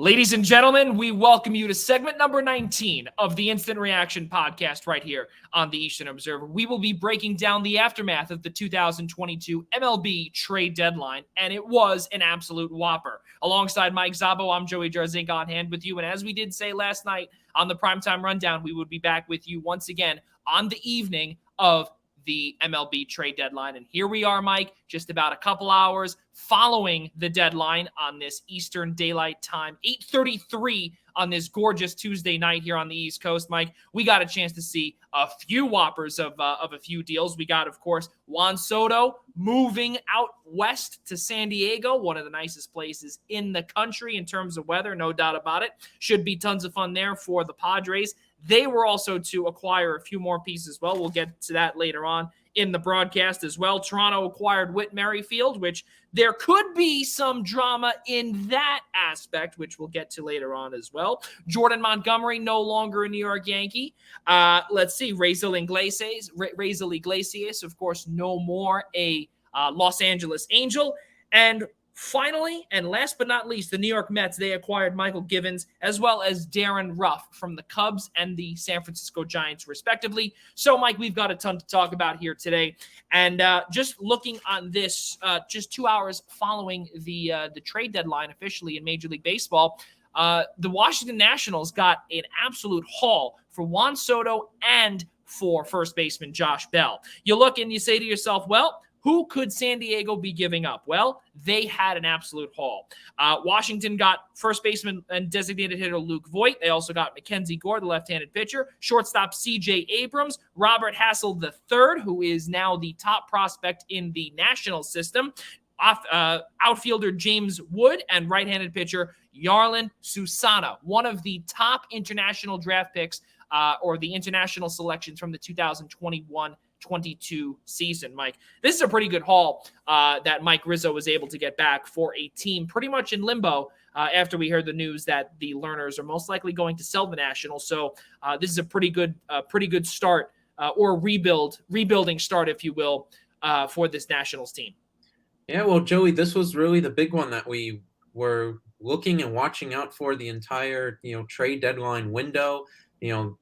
Ladies and gentlemen, we welcome you to segment number 19 of the Instant Reaction podcast right here on the Eastern Observer. We will be breaking down the aftermath of the 2022 MLB Trade Deadline, and it was an absolute whopper. Alongside Mike Szabo, I'm Joey Jarzynka on hand with you, and as we did say last night on the Primetime Rundown, we would be back with you once again on the evening of the MLB Trade Deadline. And here we are, Mike, just about a couple hours following the deadline on this Eastern Daylight Time, 8:33 on this gorgeous Tuesday night here on the East Coast. Mike, we got a chance to see a few whoppers of a few deals. We got, of course, Juan Soto moving out west to San Diego, one of the nicest places in the country in terms of weather, no doubt about it. Should be tons of fun there for the Padres. They were also to acquire a few more pieces as well. We'll get to that later on in the broadcast as well. Toronto acquired Whit Merrifield, which there could be some drama in that aspect, which we'll get to later on as well. Jordan Montgomery, no longer a New York Yankee. Let's see, Raisel Iglesias, of course, no more a Los Angeles Angel. And finally, and last but not least, the New York Mets, they acquired Michael Givens as well as Darren Ruff from the Cubs and the San Francisco Giants, respectively. So, Mike, we've got a ton to talk about here today. And just looking on this, just 2 hours following the trade deadline officially in Major League Baseball, the Washington Nationals got an absolute haul for Juan Soto and for first baseman Josh Bell. You look and you say to yourself, well, who could San Diego be giving up? Well, they had an absolute haul. Washington got first baseman and designated hitter Luke Voit. They also got Mackenzie Gore, the left-handed pitcher, shortstop C.J. Abrams, Robert Hassel III, who is now the top prospect in the national system, outfielder James Wood, and right-handed pitcher Yarlin Susana, one of the top international draft picks or the international selections from the 2021-22 season, Mike. This is a pretty good haul that Mike Rizzo was able to get back for a team pretty much in limbo after we heard the news that the Lerners are most likely going to sell the Nationals. So this is a pretty good start or rebuilding start, if you will, for this Nationals team. Yeah, well, Joey, this was really the big one that we were looking and watching out for the entire, trade deadline window.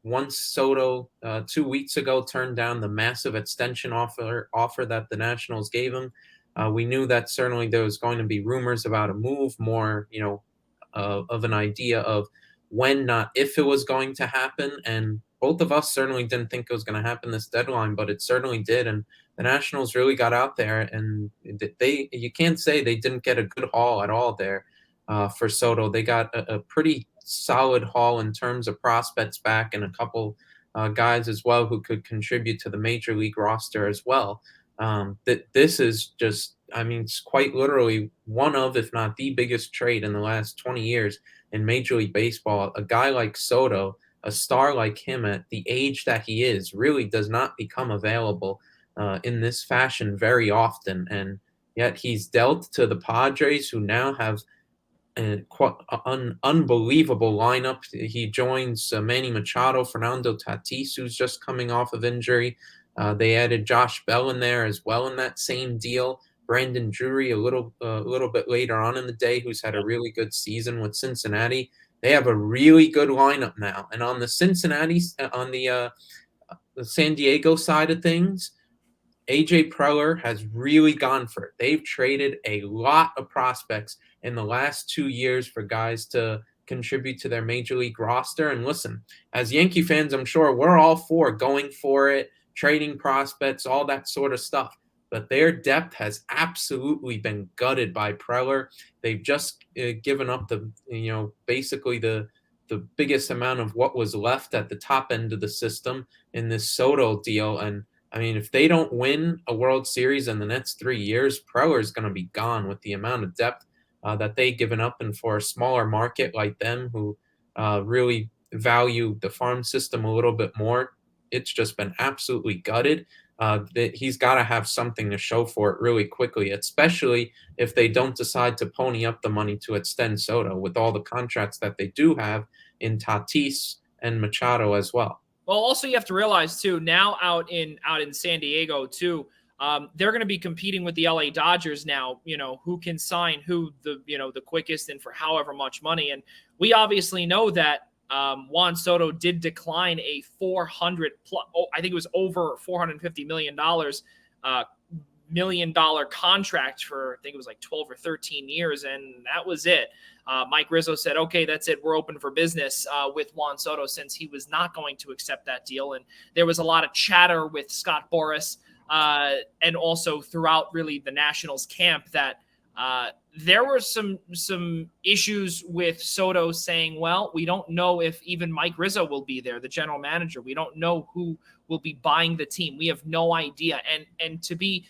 Once Soto 2 weeks ago turned down the massive extension offer that the Nationals gave him, we knew that certainly there was going to be rumors about a move, more, of an idea of when, not if it was going to happen. And both of us certainly didn't think it was going to happen this deadline, but it certainly did. And the Nationals really got out there, and you can't say they didn't get a good haul at all there for Soto. They got a pretty solid haul in terms of prospects back, and a couple guys as well who could contribute to the major league roster as well. This is just, it's quite literally one of, if not the biggest trade in the last 20 years in Major League Baseball. A guy like Soto, a star like him at the age that he is, really does not become available in this fashion very often. And yet he's dealt to the Padres, who now have an unbelievable lineup. He joins Manny Machado, Fernando Tatis, who's just coming off of injury. They added Josh Bell in there as well in that same deal. Brandon Drury a little bit later on in the day, who's had a really good season with Cincinnati. They have a really good lineup now. And on the the San Diego side of things, AJ Preller has really gone for it. They've traded a lot of prospects in the last 2 years for guys to contribute to their major league roster. And listen, as Yankee fans, I'm sure we're all for going for it, trading prospects, all that sort of stuff. But their depth has absolutely been gutted by Preller. They've just given up basically the biggest amount of what was left at the top end of the system in this Soto deal. And if they don't win a World Series in the next 3 years, Preller is going to be gone with the amount of depth that they've given up. And for a smaller market like them, who really value the farm system a little bit more, it's just been absolutely gutted. He's got to have something to show for it really quickly, especially if they don't decide to pony up the money to extend Soto with all the contracts that they do have in Tatis and Machado as well. Well, also you have to realize too, now out in San Diego too, They're going to be competing with the LA Dodgers now, who can sign who the quickest and for however much money. And we obviously know that Juan Soto did decline a I think it was over $450 million contract for, I think it was like 12 or 13 years. And that was it. Mike Rizzo said, okay, that's it. We're open for business with Juan Soto, since he was not going to accept that deal. And there was a lot of chatter with Scott Boras and also throughout really the Nationals camp that there were some issues with Soto saying, well, we don't know if even Mike Rizzo will be there, the general manager. We don't know who will be buying the team. We have no idea. And to be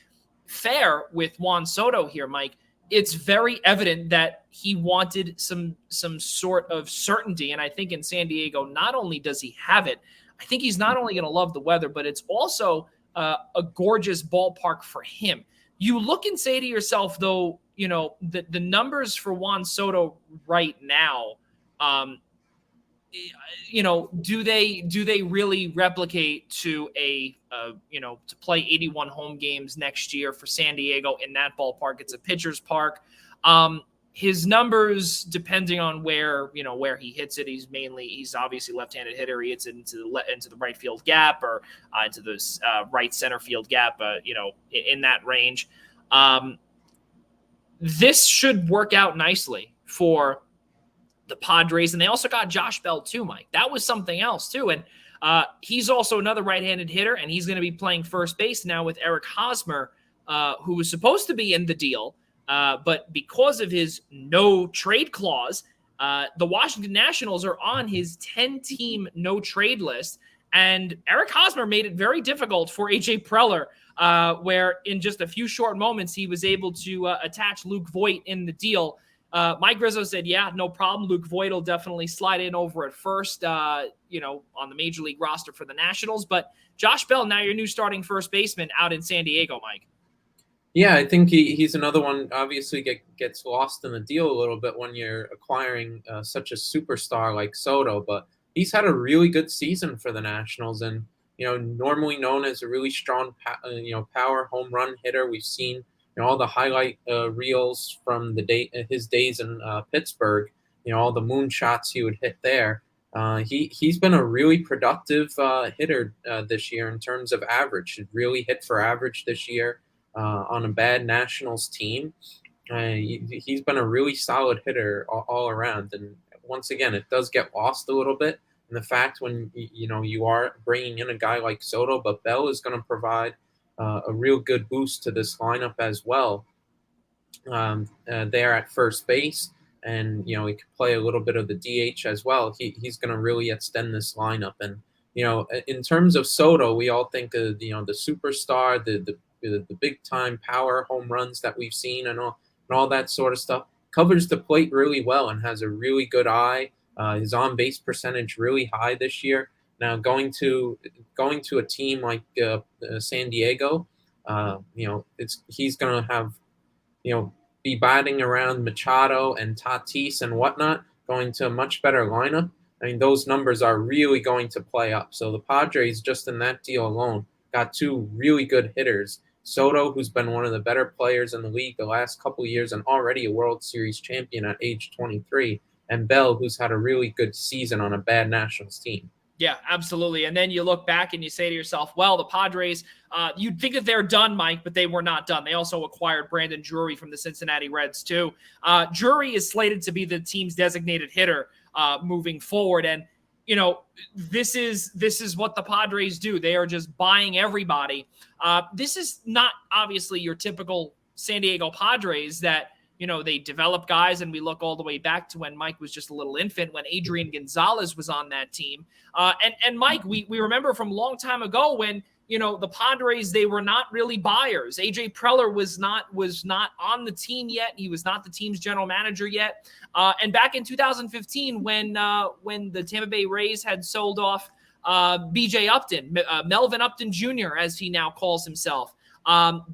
fair with Juan Soto here, Mike, it's very evident that he wanted some sort of certainty. And I think in San Diego, not only does he have it, I think he's not only going to love the weather, but it's also a gorgeous ballpark for him. You look and say to yourself, though, the numbers for Juan Soto right now, do they really replicate to to play 81 home games next year for San Diego in that ballpark? It's a pitcher's park. His numbers, depending on where he hits it, he's obviously left-handed hitter. He hits it into the right field gap or into the right center field gap, in that range. This should work out nicely for the Padres. And they also got Josh Bell too, Mike. That was something else too. And he's also another right-handed hitter, and he's going to be playing first base now with Eric Hosmer, who was supposed to be in the deal. But because of his no trade clause, the Washington Nationals are on his 10-team no trade list. And Eric Hosmer made it very difficult for AJ Preller, where in just a few short moments, he was able to attach Luke Voit in the deal. Mike Rizzo said, yeah, no problem. Luke Voit will definitely slide in over at first, on the major league roster for the Nationals. But Josh Bell, now your new starting first baseman out in San Diego, Mike. Yeah, I think he's another one. Obviously, gets lost in the deal a little bit when you're acquiring such a superstar like Soto. But he's had a really good season for the Nationals, and normally known as a really strong, power home run hitter. We've seen all the highlight reels from his days in Pittsburgh. All the moonshots he would hit there. He's been a really productive hitter this year in terms of average. He really hit for average this year. On a bad Nationals team. He's been a really solid hitter all around. And once again, it does get lost a little bit in the fact when you are bringing in a guy like Soto, but Bell is going to provide a real good boost to this lineup as well. There at first base, and he could play a little bit of the DH as well. He's going to really extend this lineup. And in terms of Soto, we all think of the superstar, the big time power home runs that we've seen and all that sort of stuff. Covers the plate really well and has a really good eye. His on base percentage really high this year. Now going to a team like San Diego, he's going to have be batting around Machado and Tatis and whatnot. Going to a much better lineup. I mean, those numbers are really going to play up. So the Padres, just in that deal alone, got two really good hitters. Soto, who's been one of the better players in the league the last couple of years and already a World Series champion at age 23, and Bell, who's had a really good season on a bad Nationals team. Yeah, absolutely. And then you look back and you say to yourself, well, the Padres, you'd think that they're done, Mike, but they were not done. They also acquired Brandon Drury from the Cincinnati Reds, too. Drury is slated to be the team's designated hitter moving forward. And this is what the Padres do. They are just buying everybody. This is not obviously your typical San Diego Padres that, they develop guys, and we look all the way back to when Mike was just a little infant, when Adrian Gonzalez was on that team. And Mike, we remember from a long time ago when, the Padres, they were not really buyers. AJ Preller was not on the team yet. He was not the team's general manager yet. And back in 2015, when the Tampa Bay Rays had sold off BJ Upton, Melvin Upton Jr., as he now calls himself.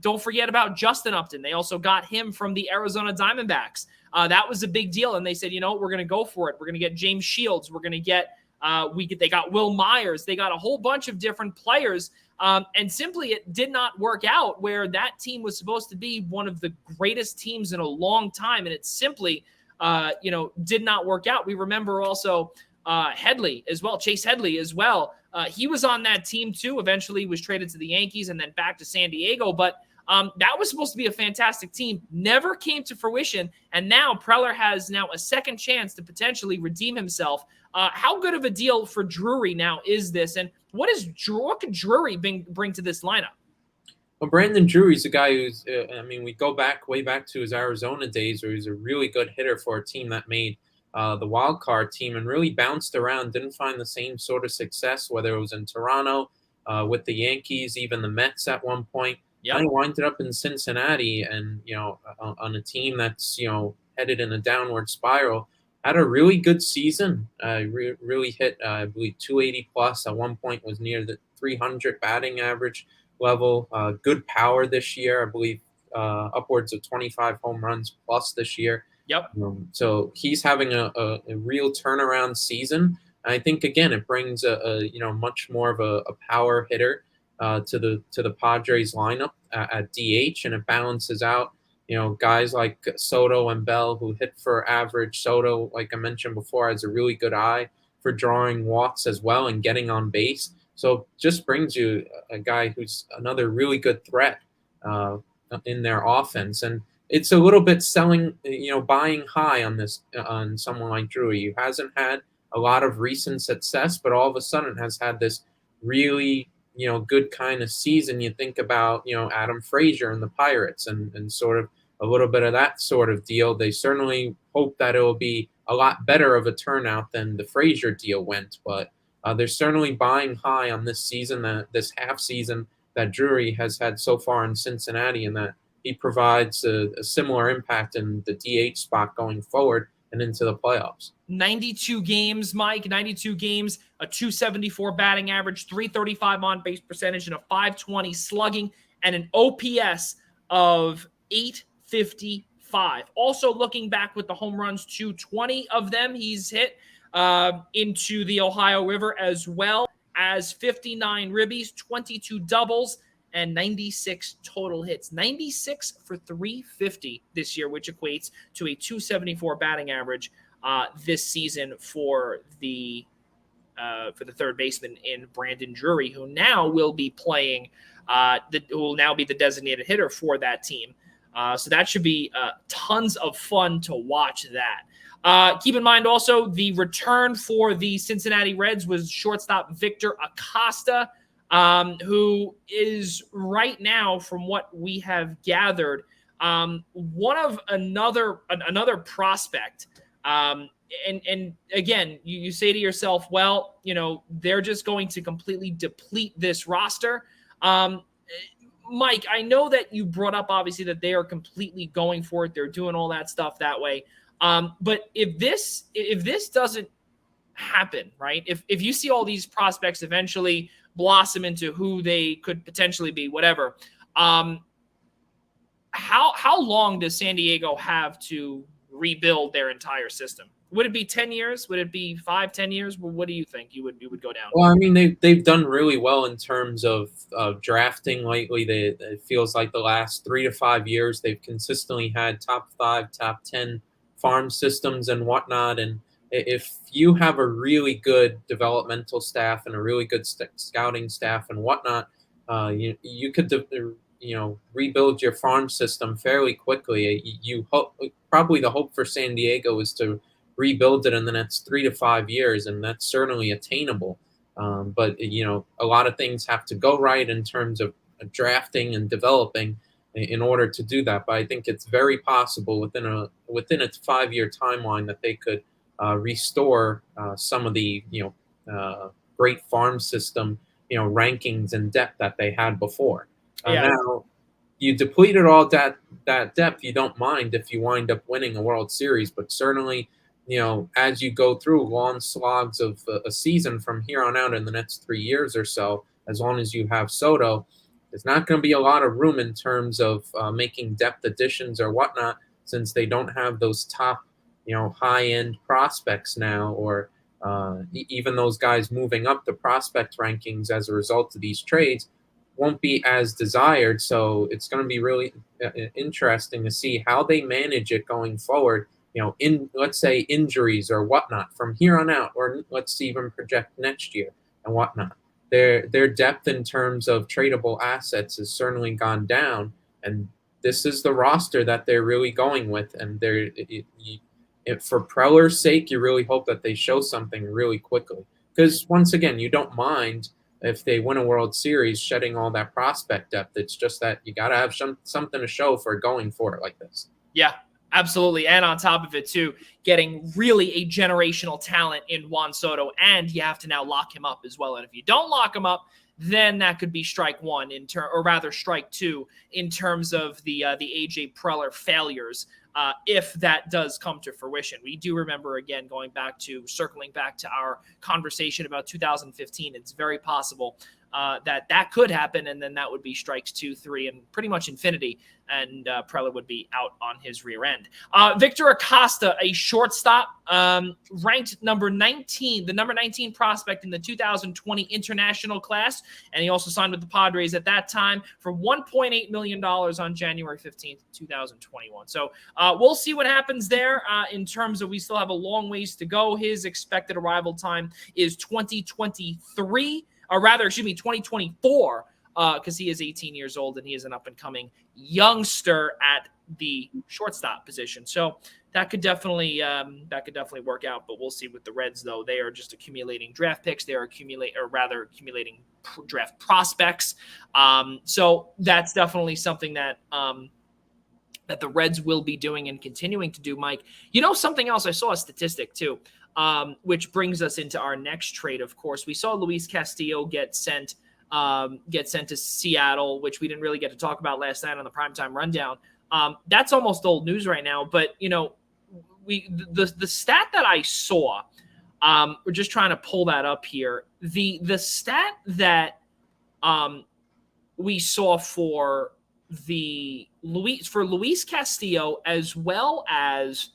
Don't forget about Justin Upton. They also got him from the Arizona Diamondbacks. That was a big deal. And they said, we're going to go for it. We're going to get James Shields. We're going to get They got Will Myers. They got a whole bunch of different players. And simply it did not work out where that team was supposed to be one of the greatest teams in a long time. And it simply, did not work out. We remember also Headley as well, Chase Headley as well. He was on that team too. Eventually was traded to the Yankees and then back to San Diego. But that was supposed to be a fantastic team. Never came to fruition. And now Preller has now a second chance to potentially redeem himself. How good of a deal for Drury now is this? And what could Drury bring to this lineup? Well, Brandon Drury's a guy who's, we go way back to his Arizona days where he was a really good hitter for a team that made the wild card team and really bounced around, didn't find the same sort of success, whether it was in Toronto, with the Yankees, even the Mets at one point. Yep. And he winded up in Cincinnati and, on a team that's, headed in a downward spiral. Had a really good season. Really hit, I believe, 280 plus. At one point was near the 300 batting average level. Good power this year. I believe upwards of 25 home runs plus this year. Yep. So he's having a real turnaround season. I think again it brings a much more of a power hitter to the Padres lineup at DH, and it balances out guys like Soto and Bell who hit for average. Soto, like I mentioned before, has a really good eye for drawing walks as well and getting on base. So just brings you a guy who's another really good threat in their offense. And it's a little bit buying high on someone like Drury, who hasn't had a lot of recent success, but all of a sudden has had this really good kind of season. You think about Adam Frazier and the Pirates and sort of a little bit of that sort of deal. They certainly hope that it will be a lot better of a turnout than the Frazier deal went, but they're certainly buying high on this season, this half season that Drury has had so far in Cincinnati, and that he provides a similar impact in the DH spot going forward and into the playoffs. 92 games, Mike, 92 games, a 274 batting average, 335 on base percentage, and a 520 slugging, and an OPS of 855. Also looking back with the home runs, 220 of them he's hit into the Ohio River, as well as 59 ribbies, 22 doubles, and 96 total hits. 96 for 350 this year, which equates to a 274 batting average this season for the third baseman in Brandon Drury, who now will be playing, who will now be the designated hitter for that team. So that should be tons of fun to watch that. Keep in mind also the return for the Cincinnati Reds was shortstop Victor Acosta, who is right now, from what we have gathered, one of another prospect. And again, you say to yourself, well, they're just going to completely deplete this roster. Mike, I know that you brought up, obviously, that they are completely going for it. They're doing all that stuff that way. But if this doesn't happen, right? If you see all these prospects eventually blossom into who they could potentially be, whatever, how long does San Diego have to rebuild their entire system? Would it be 10 years? Would it be 5-10 years? Well, what do you think you would go down? Well, I mean, they've done really well in terms of drafting lately. It feels like the last 3 to 5 years they've consistently had top 5, top 10 farm systems and whatnot. And if you have a really good developmental staff and a really good scouting staff and whatnot, you could rebuild your farm system fairly quickly. You hope, probably the hope for San Diego is to rebuild it in the next 3 to 5 years, and that's certainly attainable. But a lot of things have to go right in terms of drafting and developing in order to do that. But I think it's very possible within a 5-year timeline that they could restore some of the great farm system rankings and depth that they had before. Now you depleted all that depth. You don't mind if you wind up winning a World Series, but certainly as you go through long slogs of a season from here on out in the next 3 years or so, as long as you have Soto, there's not going to be a lot of room in terms of making depth additions or whatnot, since they don't have those top high-end prospects now, or even those guys moving up the prospect rankings as a result of these trades won't be as desired. So it's going to be really interesting to see how they manage it going forward. In, let's say, injuries or whatnot from here on out, or let's even project next year and whatnot. Their depth in terms of tradable assets has certainly gone down, and this is the roster that they're really going with. And for Preller's sake, you really hope that they show something really quickly. Because once again, you don't mind if they win a World Series shedding all that prospect depth. It's just that you got to have something to show for going for it like this. Yeah, absolutely. And on top of it, too, getting really a generational talent in Juan Soto, and you have to now lock him up as well. And if you don't lock him up, then that could be strike one or rather strike two in terms of the AJ Preller failures. If that does come to fruition. We do remember, again, circling back to our conversation about 2015, it's very possible that could happen, and then that would be strikes 2, 3, and pretty much infinity, and Preller would be out on his rear end. Victor Acosta, a shortstop, ranked number 19, the number 19 prospect in the 2020 international class, and he also signed with the Padres at that time for $1.8 million on January 15th, 2021. So we'll see what happens there in terms of we still have a long ways to go. His expected arrival time is 2024, because he is 18 years old and he is an up-and-coming youngster at the shortstop position. So that could definitely work out. But we'll see with the Reds, though. They are just accumulating draft picks. They are accumulating draft prospects. So that's definitely something that that the Reds will be doing and continuing to do, Mike. Something else, I saw a statistic too, which brings us into our next trade. Of course, we saw Luis Castillo get sent to Seattle, which we didn't really get to talk about last night on the Primetime Rundown. That's almost old news right now, but the stat that I saw, we're just trying to pull that up here. The stat that we saw for Luis Castillo, as well as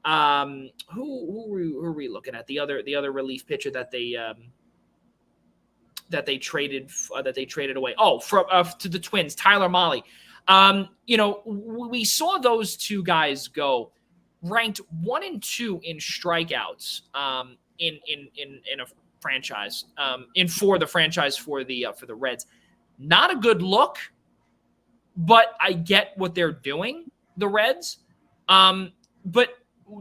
who are we looking at? The other relief pitcher that they traded away. To the Twins, Tyler Mahle. We saw those two guys go ranked 1 and 2 in strikeouts in a franchise for the franchise for the Reds. Not a good look, but I get what they're doing, the Reds. But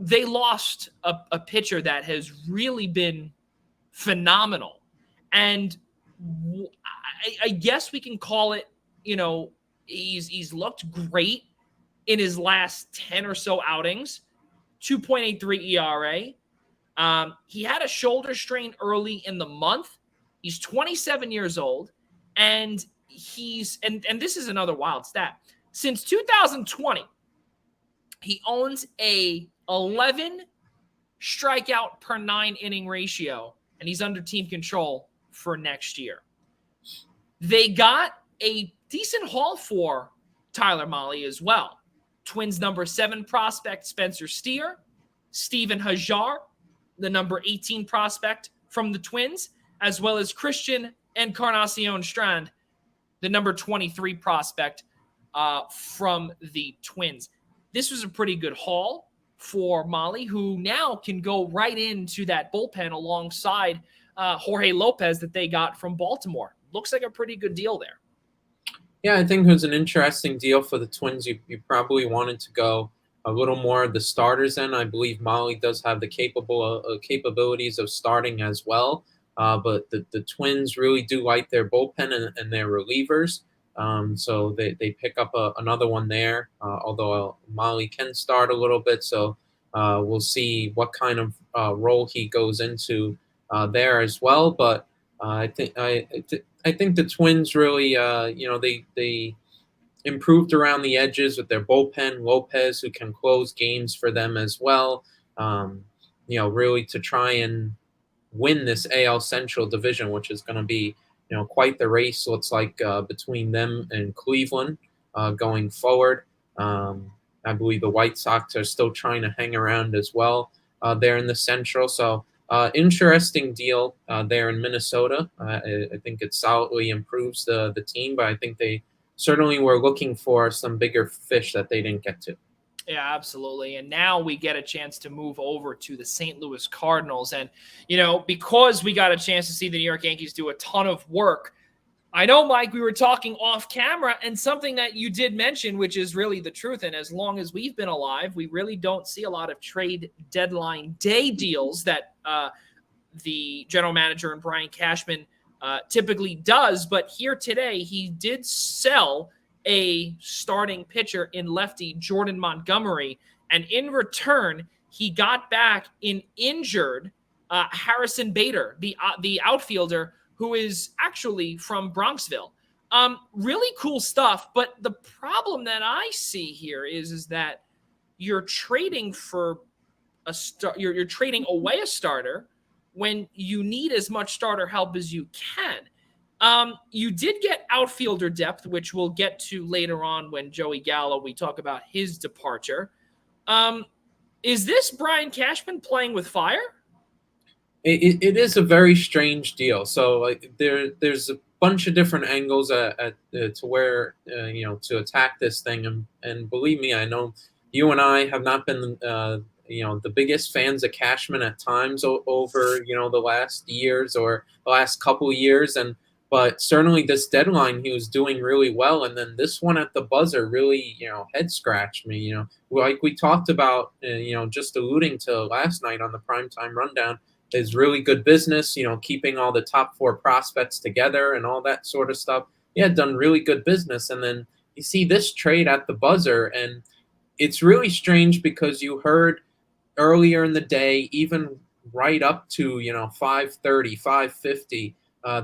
they lost a pitcher that has really been phenomenal. And I guess we can call it, he's looked great in his last 10 or so outings, 2.83 ERA. He had a shoulder strain early in the month. He's 27 years old, and and this is another wild stat. Since 2020, he owns a 11 strikeout per 9 inning ratio, and he's under team control for next year. They got a decent haul for Tyler Mahle as well. Twins number 7 prospect Spencer Steer, Steven Hajar, the number 18 prospect from the Twins, as well as Christian Encarnacion Strand, the number 23 prospect from the Twins. This was a pretty good haul for Mahle, who now can go right into that bullpen alongside Jorge Lopez that they got from Baltimore. Looks like a pretty good deal there. Yeah, I think it was an interesting deal for the Twins. You probably wanted to go a little more of the starters in. I believe Mahle does have the capabilities of starting as well. But the Twins really do like their bullpen and their relievers. So they pick up another one there, although Mahle can start a little bit. So we'll see what kind of role he goes into there as well. But I think the Twins really, they improved around the edges with their bullpen. Lopez, who can close games for them as well. Really to try and win this AL Central division, which is going to be, quite the race. Looks like between them and Cleveland going forward. I believe the White Sox are still trying to hang around as well there in the Central. So Interesting deal there in Minnesota. I think it solidly improves the team, but I think they certainly were looking for some bigger fish that they didn't get to. Yeah, absolutely. And now we get a chance to move over to the St. Louis Cardinals. And, because we got a chance to see the New York Yankees do a ton of work, I know, Mike, we were talking off camera, and something that you did mention, which is really the truth. And as long as we've been alive, we really don't see a lot of trade deadline day deals that the general manager and Brian Cashman typically does. But here today, he did sell a starting pitcher in lefty Jordan Montgomery. And in return, he got back an injured Harrison Bader, the outfielder who is actually from Bronxville. Really cool stuff. But the problem that I see here is that you're trading for you're trading away a starter when you need as much starter help as you can. You did get outfielder depth, which we'll get to later on when Joey Gallo, we talk about his departure. Is this Brian Cashman playing with fire? It is a very strange deal. So like there's a bunch of different angles to where to attack this thing, and believe me, I know you and I have not been the biggest fans of Cashman at times over the last years or the last couple of years, but certainly this deadline he was doing really well, and then this one at the buzzer really head scratched me. Like we talked about, just alluding to last night on the primetime rundown, is really good business, keeping all the top 4 prospects together and all that sort of stuff. He had done really good business. And then you see this trade at the buzzer, and it's really strange because you heard earlier in the day, even right up to 5:30, 5:50,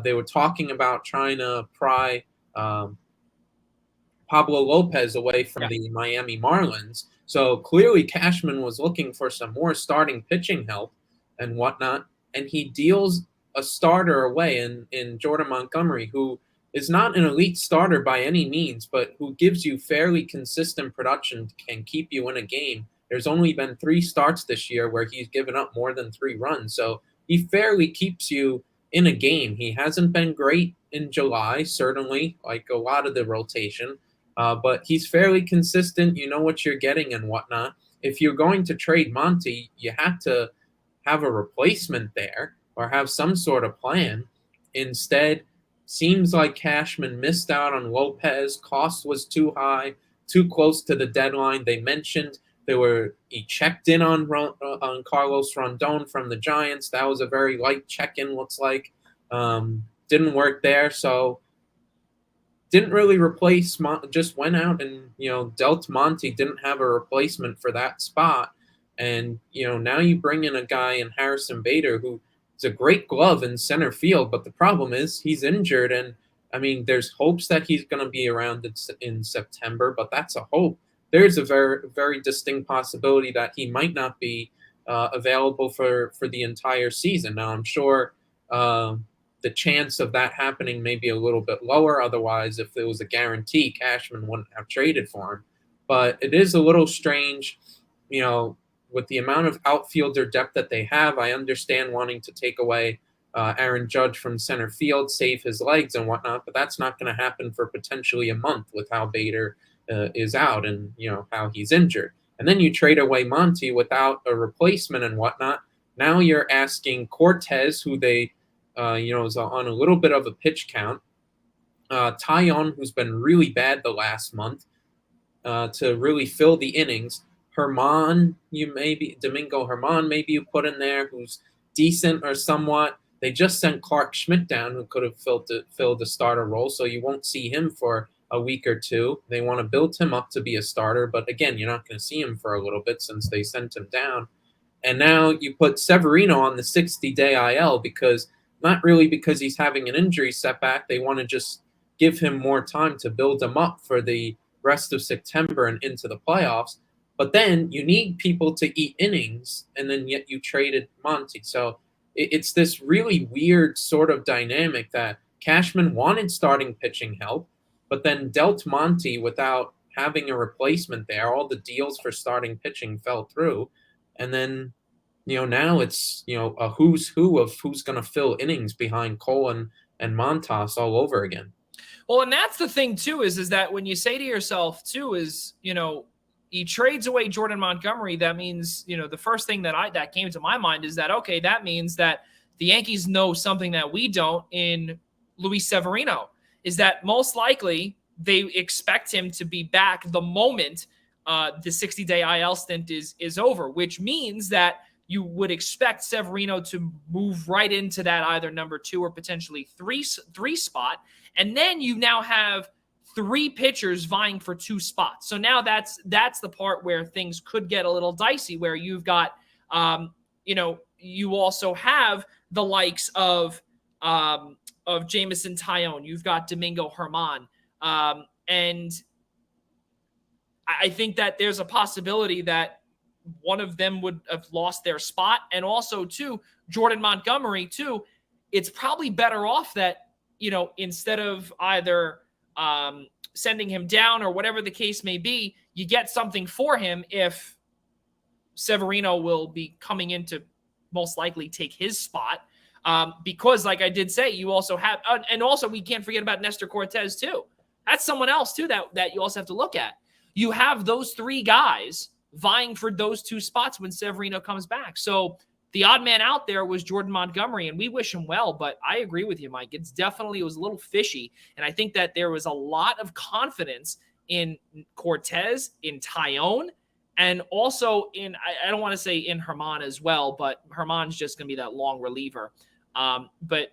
they were talking about trying to pry Pablo Lopez away from the Miami Marlins. So clearly Cashman was looking for some more starting pitching help and whatnot, and he deals a starter away in Jordan Montgomery, who is not an elite starter by any means, but who gives you fairly consistent production, can keep you in a game. There's only been 3 starts this year where he's given up more than 3 runs, so he fairly keeps you in a game. He hasn't been great in July, certainly, like a lot of the rotation, but he's fairly consistent. You know what you're getting and whatnot. If you're going to trade Monty, you have to have a replacement there or have some sort of plan. Instead, seems like Cashman missed out on Lopez. Cost was too high, too close to the deadline. They mentioned he checked in on Carlos Rondon from the Giants. That was a very light check-in, looks like. Didn't work there, so didn't really replace. Just went out and dealt Monty. Didn't have a replacement for that spot. And, now you bring in a guy in Harrison Bader who is a great glove in center field, but the problem is he's injured. And, I mean, there's hopes that he's going to be around in September, but that's a hope. There's a very, very distinct possibility that he might not be available for the entire season. Now, I'm sure the chance of that happening may be a little bit lower. Otherwise, if it was a guarantee, Cashman wouldn't have traded for him. But it is a little strange, with the amount of outfielder depth that they have. I understand wanting to take away Aaron Judge from center field, save his legs and whatnot, but that's not going to happen for potentially a month with how Bader is out and how he's injured. And then you trade away Monty without a replacement and whatnot. Now you're asking Cortez, who they is on a little bit of a pitch count, Taillon, who's been really bad the last month, to really fill the innings. Domingo Herman, maybe you put in there, who's decent or somewhat. They just sent Clark Schmidt down, who could have filled the starter role, so you won't see him for a week or two. They want to build him up to be a starter, but again, you're not going to see him for a little bit since they sent him down. And now you put Severino on the 60-day IL not really because he's having an injury setback. They want to just give him more time to build him up for the rest of September and into the playoffs. But then you need people to eat innings, and then yet you traded Monty. So it's this really weird sort of dynamic that Cashman wanted starting pitching help, but then dealt Monty without having a replacement there. All the deals for starting pitching fell through. And then now it's, a who's who of who's going to fill innings behind Cole and Montas all over again. Well, and that's the thing too, is that when you say to yourself too, he trades away Jordan Montgomery, that means, the first thing that came to my mind is that, okay, that means that the Yankees know something that we don't in Luis Severino, is that most likely they expect him to be back the moment the 60-day IL stint is over, which means that you would expect Severino to move right into that either number 2 or potentially three spot. And then you now have 3 pitchers vying for 2 spots. So now that's the part where things could get a little dicey, where you've got, you also have the likes of Jameson Taillon. You've got Domingo Germán. And I think that there's a possibility that one of them would have lost their spot. And also, too, Jordan Montgomery, too, it's probably better off that, instead of either sending him down or whatever the case may be, you get something for him if Severino will be coming in to most likely take his spot. Because, like I did say, you also have, and also we can't forget about Nestor Cortes, too. That's someone else, too, that you also have to look at. You have those 3 guys vying for those 2 spots when Severino comes back. So the odd man out there was Jordan Montgomery, and we wish him well, but I agree with you, Mike. It was a little fishy, and I think that there was a lot of confidence in Cortes, in Taillon, and also in, I don't want to say in Germán as well, but Germán's just going to be that long reliever. But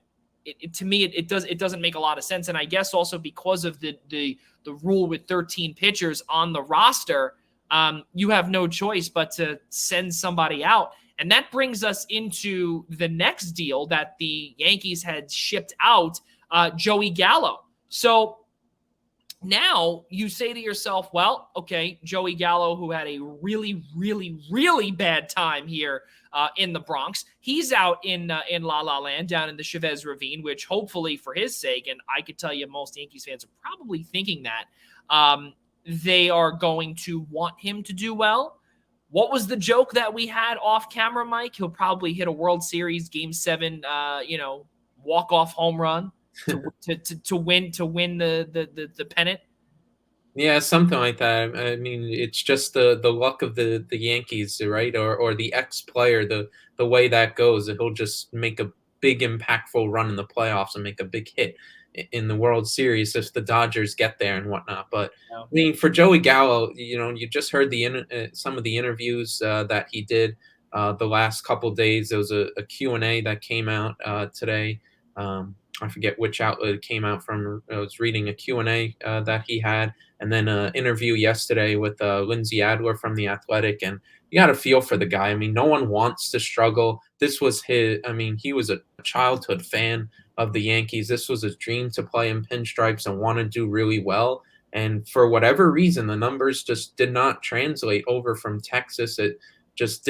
to me, it doesn't make a lot of sense, and I guess also because of the rule with 13 pitchers on the roster, you have no choice but to send somebody out. And that brings us into the next deal that the Yankees had shipped out, Joey Gallo. So now you say to yourself, well, okay, Joey Gallo, who had a really, really, really bad time here in the Bronx, he's out in La La Land down in the Chavez Ravine, which hopefully for his sake, and I could tell you most Yankees fans are probably thinking that, they are going to want him to do well. What was the joke that we had off camera, Mike? He'll probably hit a World Series Game 7, walk-off home run to win the pennant. Yeah, something like that. I mean, it's just the luck of the Yankees, right? Or the ex-player, the way that goes. He'll just make a big impactful run in the playoffs and make a big hit in the World Series if the Dodgers get there and whatnot. But I mean, for Joey Gallo, you just heard some of the interviews that he did the last couple of days. There was a Q&A that came out today. I forget which outlet it came out from. I was reading a Q&A that he had, and then an interview yesterday with Lindsay Adler from The Athletic. And you got to feel for the guy. I mean, no one wants to struggle. This was he was a childhood fan of the Yankees. This was his dream to play in pinstripes and want to do really well. And for whatever reason, the numbers just did not translate over from Texas. It just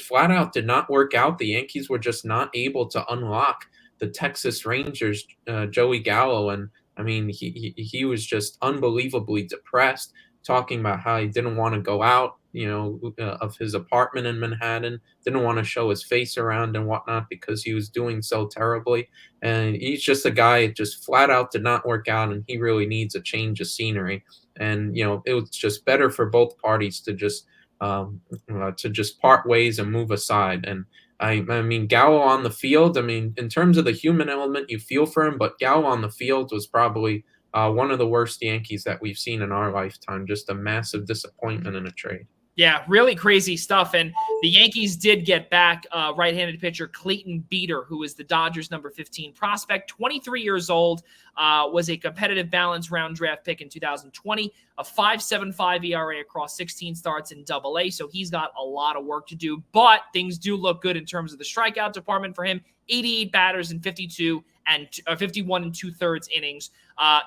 flat out did not work out. The Yankees were just not able to unlock the Texas Rangers, Joey Gallo. And I mean, he was just unbelievably depressed, talking about how he didn't want to go out, of his apartment in Manhattan, didn't want to show his face around and whatnot because he was doing so terribly. And he's just a guy that just flat out did not work out, and he really needs a change of scenery. And, it was just better for both parties to just part ways and move aside. And I mean, Gallo on the field, I mean, in terms of the human element, you feel for him, but Gallo on the field was probably one of the worst Yankees that we've seen in our lifetime. Just a massive disappointment in a trade. Yeah, really crazy stuff. And the Yankees did get back right-handed pitcher Clayton Beeter, who is the Dodgers' number 15 prospect, 23 years old, was a competitive balance round draft pick in 2020, a 5.75 ERA across 16 starts in Double-A. So he's got a lot of work to do, but things do look good in terms of the strikeout department for him. 88 batters in 51 and 2/3 innings.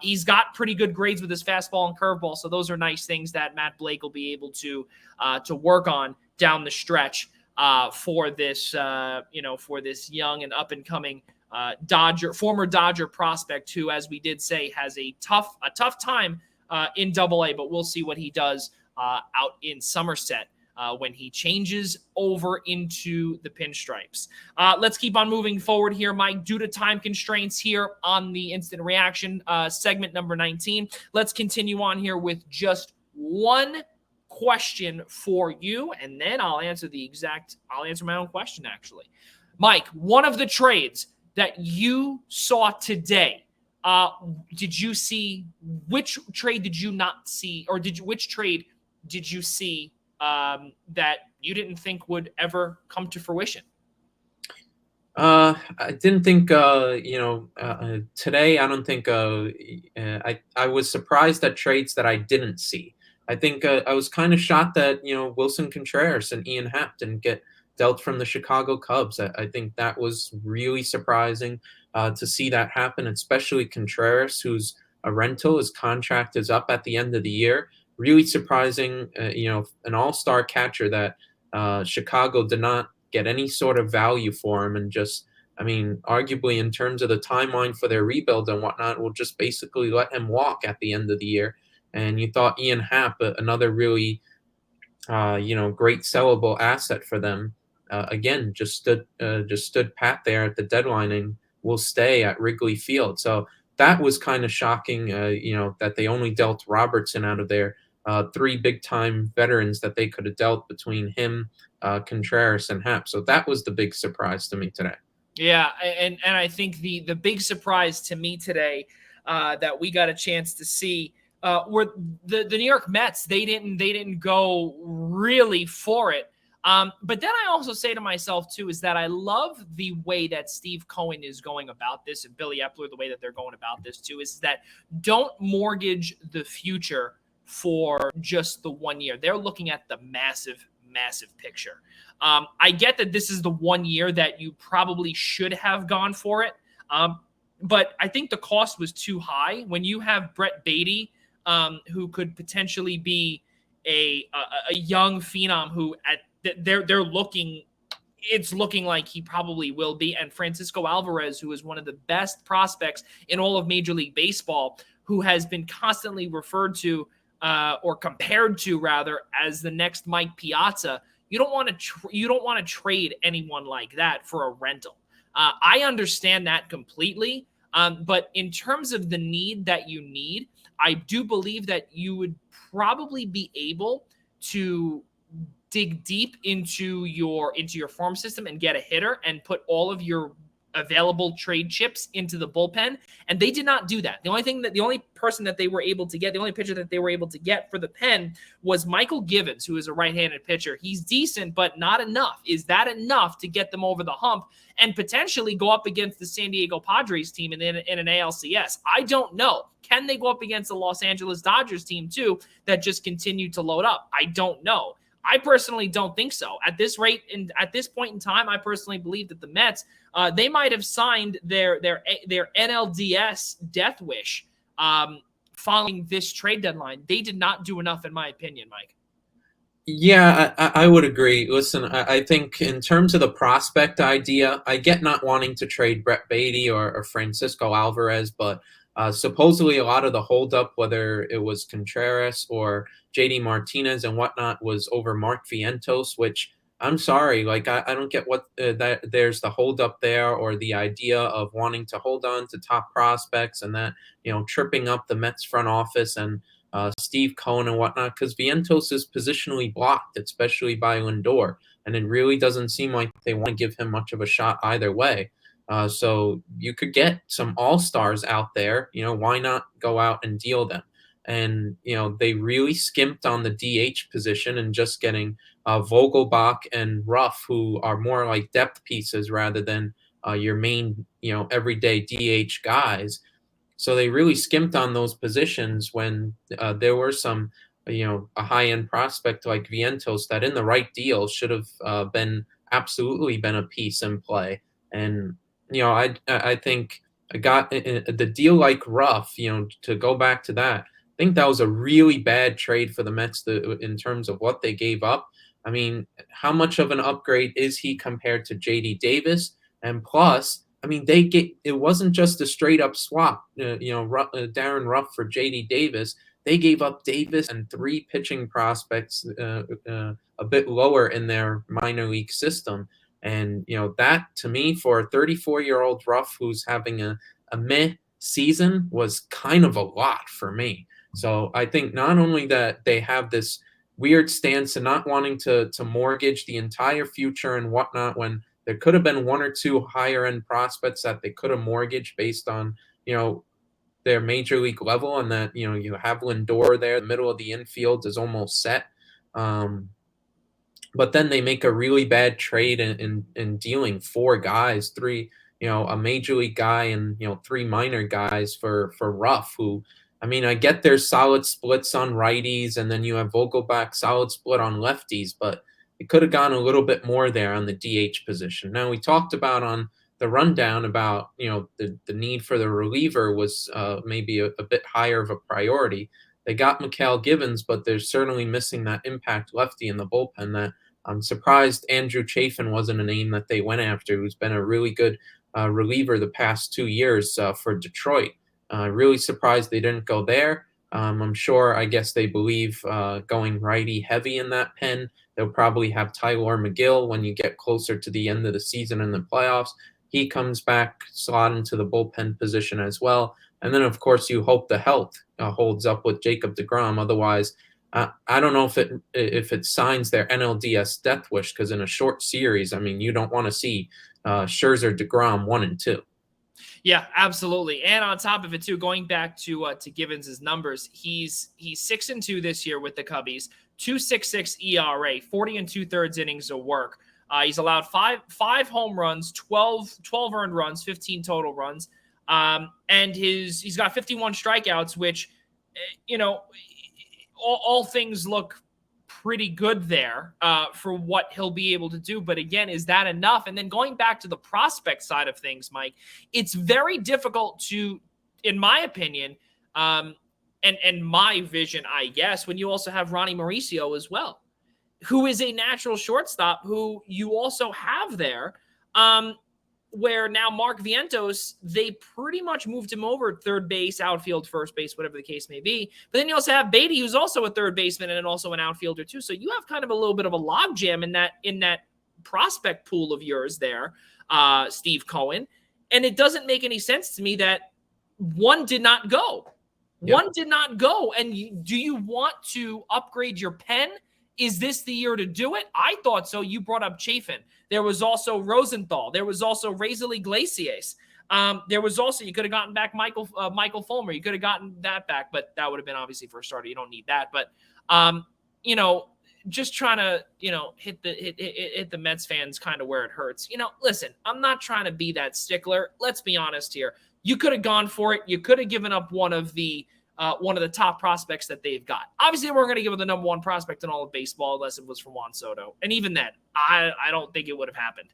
He's got pretty good grades with his fastball and curveball, so those are nice things that Matt Blake will be able to work on down the stretch for this young and up and coming former Dodger prospect who, as we did say, has a tough time in Double-A, but we'll see what he does out in Somerset. when he changes over into the pinstripes. Let's keep on moving forward here, Mike. Due to time constraints here on the instant reaction segment number 19, let's continue on here with just one question for you, and then I'll answer my own question, actually. Mike, one of the trades that you saw today, did you see? Which trade did you not see, or which trade did you see that you didn't think would ever come to fruition? I didn't think, today. I don't think. I was surprised at trades that I didn't see. I think I was kind of shocked that Wilson Contreras and Ian Happ didn't get dealt from the Chicago Cubs. I think that was really surprising to see that happen, especially Contreras, who's a rental. His contract is up at the end of the year. Really surprising, an all-star catcher that Chicago did not get any sort of value for him, and just, I mean, arguably in terms of the timeline for their rebuild and whatnot, will just basically let him walk at the end of the year. And you thought Ian Happ, another really, great sellable asset for them, again, just stood pat there at the deadline and will stay at Wrigley Field. So that was kind of shocking, that they only dealt Robertson out of their three big-time veterans that they could have dealt between him, Contreras, and Happ. So that was the big surprise to me today. Yeah, and I think the big surprise to me today that we got a chance to see were the New York Mets. They didn't go really for it. But then I also say to myself too, is that I love the way that Steve Cohen is going about this, and Billy Epler, the way that they're going about this too, is that don't mortgage the future for just the 1 year. They're looking at the massive picture. I get that this is the 1 year that you probably should have gone for it. But I think the cost was too high. When you have Brett Beatty, who could potentially be a young phenom who it's looking like he probably will be, and Francisco Alvarez, who is one of the best prospects in all of Major League Baseball, who has been constantly referred to or compared to, rather, as the next Mike Piazza. You don't want to trade anyone like that for a rental. I understand that completely, but in terms of the need that you need, I do believe that you would probably be able to dig deep into your farm system and get a hitter and put all of your available trade chips into the bullpen, and they did not do that. The only person that they were able to get, the only pitcher that they were able to get for the pen was Michael Givens, who is a right-handed pitcher. He's decent, but not enough. Is that enough to get them over the hump and potentially go up against the San Diego Padres team in an ALCS? I don't know. Can they go up against the Los Angeles Dodgers team too that just continue to load up? I don't know. I personally don't think so. At this rate and at this point in time, I personally believe that the Mets, they might have signed their NLDS death wish following this trade deadline. They did not do enough, in my opinion, Mike. Yeah, I would agree. Listen, I think in terms of the prospect idea, I get not wanting to trade Brett Beatty or Francisco Alvarez, but supposedly a lot of the holdup, whether it was Contreras or JD Martinez and whatnot, was over Mark Vientos, which I'm sorry, like I don't get what that there's the holdup there, or the idea of wanting to hold on to top prospects, and that tripping up the Mets front office and Steve Cohen and whatnot, because Vientos is positionally blocked, especially by Lindor, and it really doesn't seem like they want to give him much of a shot either way. So you could get some all-stars out there. Why not go out and deal them? And, they really skimped on the DH position and just getting Vogelbach and Ruff, who are more like depth pieces rather than your main, everyday DH guys. So they really skimped on those positions when there were some, a high-end prospect like Vientos that in the right deal should have absolutely been a piece in play. And I think I got the deal like Ruff, to go back to that. I think that was a really bad trade for the Mets in terms of what they gave up. I mean, how much of an upgrade is he compared to JD Davis? And plus, I mean, it wasn't just a straight up swap, Darren Ruff for JD Davis. they gave up Davis and 3 pitching prospects a bit lower in their minor league system. And, that to me, for a 34-year-old Ruff who's having a meh season was kind of a lot for me. So I think not only that they have this weird stance and not wanting to mortgage the entire future and whatnot, when there could have been 1 or 2 higher end prospects that they could have mortgaged based on, their major league level, and that, you have Lindor there, the middle of the infield is almost set. But then they make a really bad trade in dealing 4 guys, 3, a major league guy and, 3 minor guys for Ruff, who, I mean, I get there's solid splits on righties, and then you have Vogelbach solid split on lefties, but it could have gone a little bit more there on the DH position. Now, we talked about on the rundown about, the need for the reliever was maybe a bit higher of a priority. They got Mikal Givens, but they're certainly missing that impact lefty in the bullpen. That I'm surprised Andrew Chafin wasn't a name that they went after, who's been a really good reliever the past 2 years for Detroit. Really surprised they didn't go there. I'm sure, I guess they believe going righty heavy in that pen. They'll probably have Tyler McGill when you get closer to the end of the season in the playoffs. He comes back, slot into the bullpen position as well. And then, of course, you hope the health holds up with Jacob deGrom. Otherwise, I don't know if it signs their NLDS death wish, because in a short series, I mean, you don't want to see Scherzer, deGrom 1 and 2. Yeah, absolutely. And on top of it too, going back to Givens' numbers, he's 6-2 this year with the Cubbies, 2.66 ERA, 40 2/3 innings of work. He's allowed five home runs, 12 earned runs, 15 total runs. And he's got 51 strikeouts, which, all things look pretty good there for what he'll be able to do. But again, is that enough? And then going back to the prospect side of things, Mike, it's very difficult to, in my opinion, and my vision, I guess, when you also have Ronnie Mauricio as well, who is a natural shortstop who you also have there, where now Mark Vientos, they pretty much moved him over third base, outfield, first base, whatever the case may be. But then you also have Beatty, who's also a third baseman and also an outfielder too. So you have kind of a little bit of a logjam in that prospect pool of yours there, Steve Cohen. And it doesn't make any sense to me that one did not go. Yep. One did not go. And do you want to upgrade your pen? Is this the year to do it? I thought so. You brought up Chafin. There was also Rosenthal. There was also Razor Iglesias. There was also, you could have gotten back Michael Fulmer. You could have gotten that back, but that would have been obviously for a starter. You don't need that. But, just trying to, hit the Mets fans kind of where it hurts. Listen, I'm not trying to be that stickler. Let's be honest here. You could have gone for it. You could have given up one of the top prospects that they've got. Obviously, we're going to give it the number 1 prospect in all of baseball, unless it was from Juan Soto. And even then, I don't think it would have happened.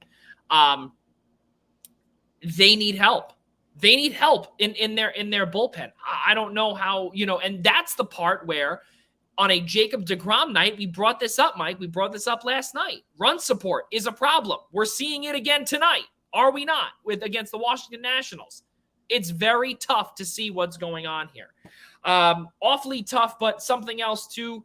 They need help. They need help in their bullpen. I don't know how, and that's the part where on a Jacob deGrom night, we brought this up, Mike. We brought this up last night. Run support is a problem. We're seeing it again tonight. Are we not? Against the Washington Nationals. It's very tough to see what's going on here. Awfully tough, but something else too,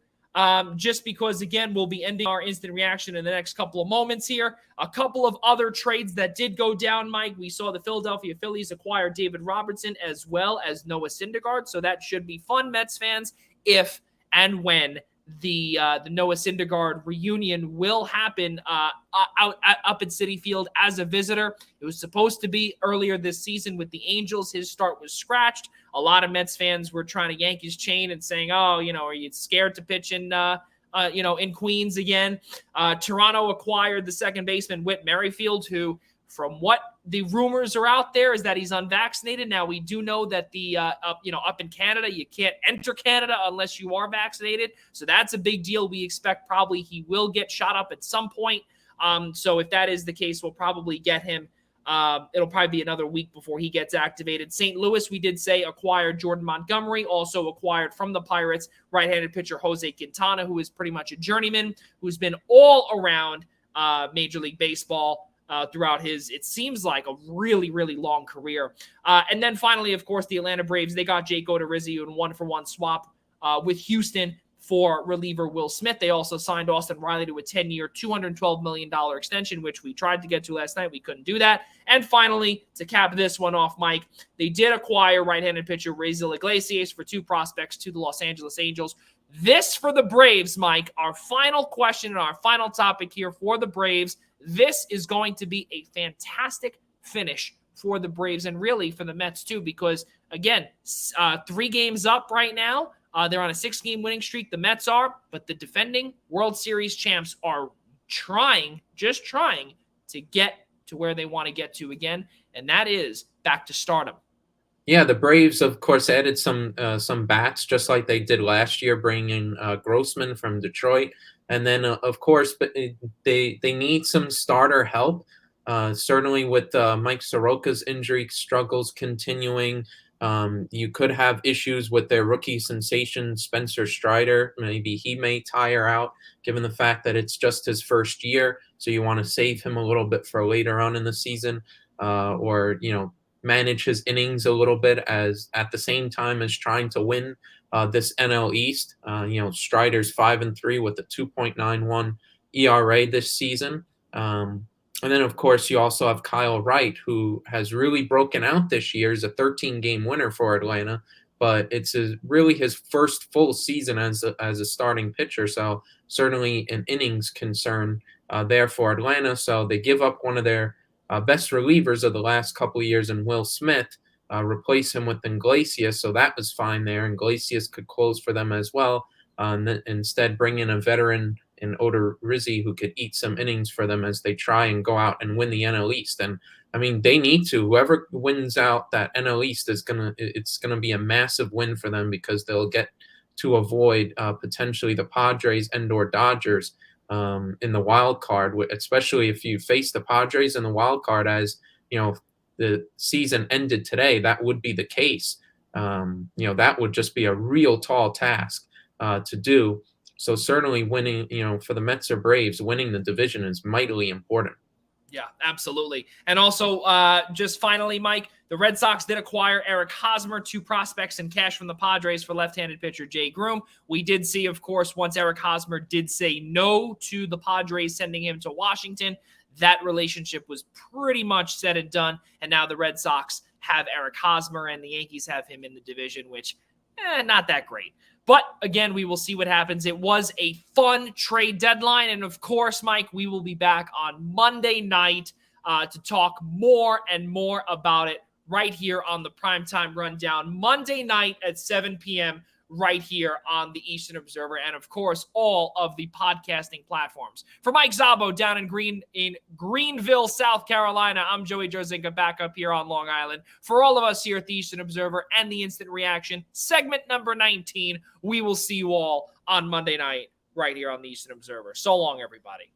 just because, again, we'll be ending our instant reaction in the next couple of moments here. A couple of other trades that did go down, Mike. We saw the Philadelphia Phillies acquire David Robertson as well as Noah Syndergaard, so that should be fun, Mets fans, if and when the Noah Syndergaard reunion will happen up at Citi Field as a visitor. It was supposed to be earlier this season with the Angels. His start was scratched. A lot of Mets fans were trying to yank his chain and saying, "Oh, are you scared to pitch in Queens again?" Toronto acquired the second baseman Whit Merrifield, who, from what the rumors are out there, is that he's unvaccinated. Now, we do know that up in Canada, you can't enter Canada unless you are vaccinated. So that's a big deal. We expect probably he will get shot up at some point. So if that is the case, we'll probably get him. It'll probably be another week before he gets activated. St. Louis, we did say, acquired Jordan Montgomery, also acquired from the Pirates right-handed pitcher Jose Quintana, who is pretty much a journeyman, who's been all around Major League Baseball throughout his, it seems like, a really, really long career. And then finally, of course, the Atlanta Braves, they got Jake Odorizzi in 1-for-1 swap with Houston for reliever Will Smith. They also signed Austin Riley to a 10-year, $212 million extension, which we tried to get to last night. We couldn't do that. And finally, to cap this one off, Mike, they did acquire right-handed pitcher Raisel Iglesias for 2 prospects to the Los Angeles Angels. This for the Braves, Mike, our final question and our final topic here for the Braves. This is going to be a fantastic finish for the Braves and really for the Mets too, because again, 3 games up right now. They're on a 6-game winning streak. The Mets are, but the defending World Series champs are just trying to get to where they want to get to again, and that is back to stardom. Yeah, the Braves, of course, added some bats just like they did last year, bringing Grossman from Detroit, and then of course, but they need some starter help. Certainly, with Mike Soroka's injury struggles continuing. You could have issues with their rookie sensation, Spencer Strider. Maybe he may tire out given the fact that it's just his first year. So you want to save him a little bit for later on in the season, or, manage his innings a little bit as at the same time as trying to win this NL East. Strider's 5-3 with a 2.91 ERA this season. And then, of course, you also have Kyle Wright, who has really broken out this year as a 13-game winner for Atlanta, but it's really his first full season as a starting pitcher. So certainly an innings concern there for Atlanta. So they give up one of their best relievers of the last couple of years in Will Smith, replace him with Iglesias. So that was fine there. Iglesias could close for them as well. And then instead bring in a veteran in Oder Rizzi who could eat some innings for them as they try and go out and win the NL East. And I mean, they need to. Whoever wins out that NL East it's gonna be a massive win for them because they'll get to avoid potentially the Padres and/or Dodgers in the wild card, especially if you face the Padres in the wild card. As the season ended today, that would be the case. That would just be a real tall task to do. So certainly winning, for the Mets or Braves, winning the division is mightily important. Yeah, absolutely. And also, just finally, Mike, the Red Sox did acquire Eric Hosmer, 2 prospects and cash from the Padres for left-handed pitcher Jay Groom. We did see, of course, once Eric Hosmer did say no to the Padres sending him to Washington, that relationship was pretty much said and done. And now the Red Sox have Eric Hosmer and the Yankees have him in the division, which, not that great. But again, we will see what happens. It was a fun trade deadline. And of course, Mike, we will be back on Monday night to talk more and more about it right here on the Primetime Rundown. Monday night at 7 p.m. right here on the Eastern Observer. And of course, all of the podcasting platforms. For Mike Szabo down in Greenville, South Carolina, I'm Joey Jarzynka back up here on Long Island. For all of us here at the Eastern Observer and the Instant Reaction, segment number 19, we will see you all on Monday night right here on the Eastern Observer. So long, everybody.